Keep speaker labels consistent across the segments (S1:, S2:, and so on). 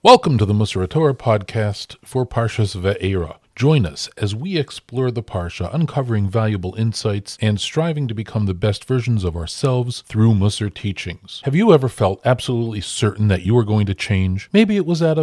S1: Welcome to the Musar Torah podcast for Parshas Ve'era. Join us as we explore the Parsha, uncovering valuable insights and striving to become the best versions of ourselves through Musar teachings. Have you ever felt absolutely certain that you were going to change? Maybe it was at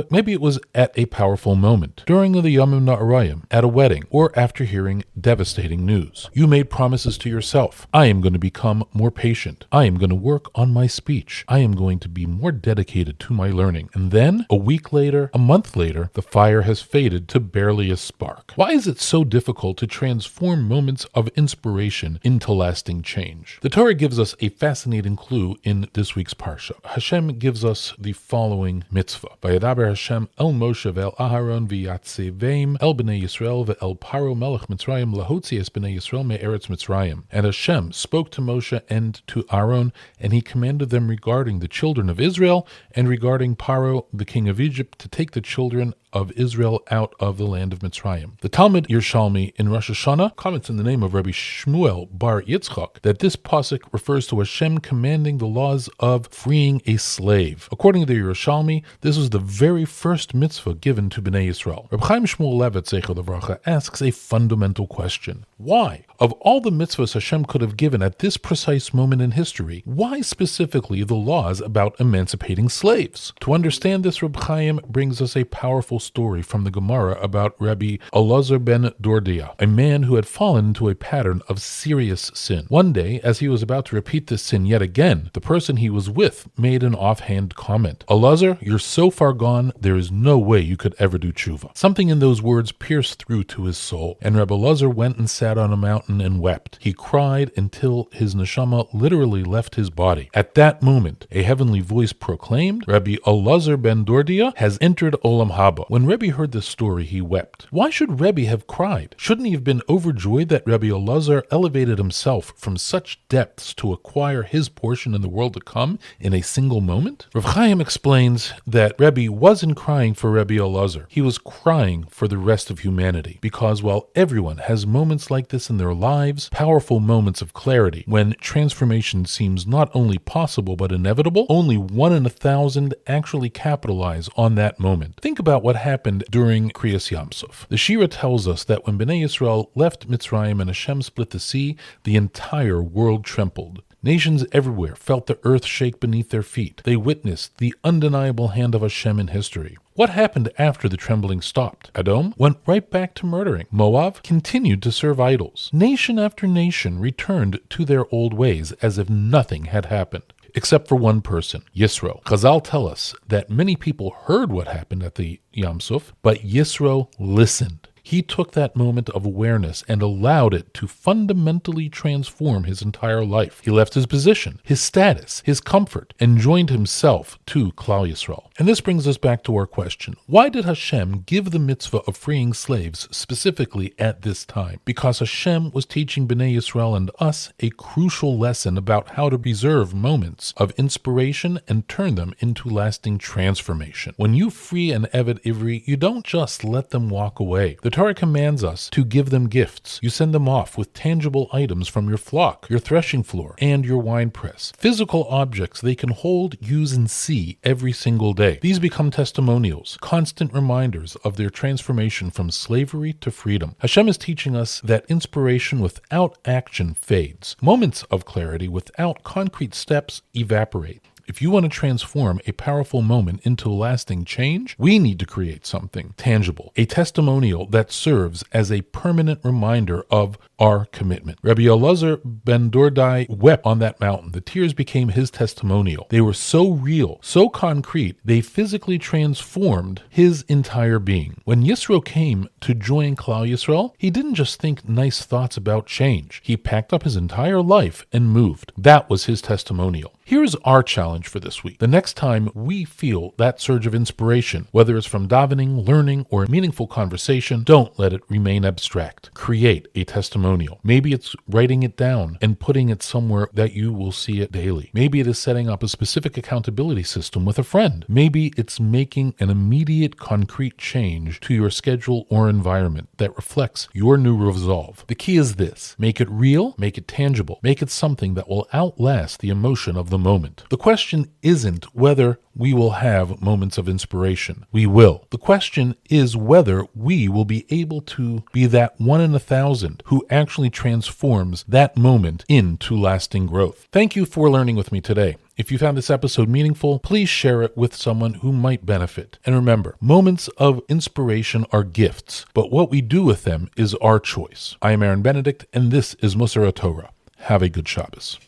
S1: a powerful moment, during the Yamim Noraim, at a wedding, or after hearing devastating news. You made promises to yourself. I am going to become more patient. I am going to work on my speech. I am going to be more dedicated to my learning. And then, a week later, a month later, the fire has faded to barely a spark. Why is it so difficult to transform moments of inspiration into lasting change? The Torah gives us a fascinating clue in this week's Parsha. Hashem gives us the following mitzvah. Vayadaber Hashem el Moshe ve'el Aharon v'yatzeveim el b'nei Yisrael ve'el Paro melech Mitzrayim lahotzi es b'nei Yisrael me'eretz Mitzrayim. And Hashem spoke to Moshe and to Aaron, and he commanded them regarding the children of Israel and regarding Paro, the king of Egypt, to take the children of Israel out of the land of Mitzrayim. The Talmud Yerushalmi in Rosh Hashanah comments in the name of Reb Shmuel bar Yitzchak that this pasuk refers to Hashem commanding the laws of freeing a slave. According to the Yerushalmi, this was the very first mitzvah given to Bnei Yisrael. Reb Chaim Shmuelevitz Zecher Levracha asks a fundamental question. Why? Of all the mitzvahs Hashem could have given at this precise moment in history, why specifically the laws about emancipating slaves? To understand this, Reb Chaim brings us a powerful story from the Gemara about Rabbi Elazar ben Dordia, a man who had fallen into a pattern of serious sin. One day, as he was about to repeat this sin yet again, the person he was with made an offhand comment. Elazar, you're so far gone, there is no way you could ever do tshuva. Something in those words pierced through to his soul, and Rabbi Elazar went and sat on a mountain and wept. He cried until his neshama literally left his body. At that moment, a heavenly voice proclaimed, Rabbi Elazar ben Dordia has entered Olam Haba. When Rebbe heard this story, he wept. Why should Rebbe have cried? Shouldn't he have been overjoyed that Rabbi Elazar elevated himself from such depths to acquire his portion in the world to come in a single moment? Reb Chaim explains that Rebbe wasn't crying for Rabbi Elazar. He was crying for the rest of humanity, because while everyone has moments like this in their lives, powerful moments of clarity, when transformation seems not only possible but inevitable, only 1 in 1,000 actually capitalize on that moment. Think about what happened during Kriyas Yamsuf. The Shira tells us that when Bnei Yisrael left Mitzrayim and Hashem split the sea, the entire world trembled. Nations everywhere felt the earth shake beneath their feet. They witnessed the undeniable hand of Hashem in history. What happened after the trembling stopped? Edom went right back to murdering. Moab continued to serve idols. Nation after nation returned to their old ways as if nothing had happened. Except for one person, Yisro. Chazal tell us that many people heard what happened at the Yam Suf, but Yisro listened. He took that moment of awareness and allowed it to fundamentally transform his entire life. He left his position, his status, his comfort, and joined himself to Klal Yisrael. And this brings us back to our question. Why did Hashem give the mitzvah of freeing slaves specifically at this time? Because Hashem was teaching Bnei Yisrael and us a crucial lesson about how to preserve moments of inspiration and turn them into lasting transformation. When you free an Eved Ivri, you don't just let them walk away. The Torah commands us to give them gifts. You send them off with tangible items from your flock, your threshing floor, and your wine press. Physical objects they can hold, use, and see every single day. These become testimonials, constant reminders of their transformation from slavery to freedom. Hashem is teaching us that inspiration without action fades. Moments of clarity without concrete steps evaporate. If you want to transform a powerful moment into lasting change, we need to create something tangible, a testimonial that serves as a permanent reminder of our commitment. Rabbi Elazar ben Dordai wept on that mountain. The tears became his testimonial. They were so real, so concrete, they physically transformed his entire being. When Yisro came to join Klal Yisrael, he didn't just think nice thoughts about change. He packed up his entire life and moved. That was his testimonial. Here's our challenge for this week. The next time we feel that surge of inspiration, whether it's from davening, learning, or a meaningful conversation, don't let it remain abstract. Create a testimonial. Maybe it's writing it down and putting it somewhere that you will see it daily. Maybe it is setting up a specific accountability system with a friend. Maybe it's making an immediate concrete change to your schedule or environment that reflects your new resolve. The key is this: make it real, make it tangible, make it something that will outlast the emotion of the moment. The question isn't whether we will have moments of inspiration. We will. The question is whether we will be able to be that 1 in 1,000 who actually transforms that moment into lasting growth. Thank you for learning with me today. If you found this episode meaningful, please share it with someone who might benefit. And remember, moments of inspiration are gifts, but what we do with them is our choice. I am Aaron Benedict, and this is Musar Torah. Have a good Shabbos.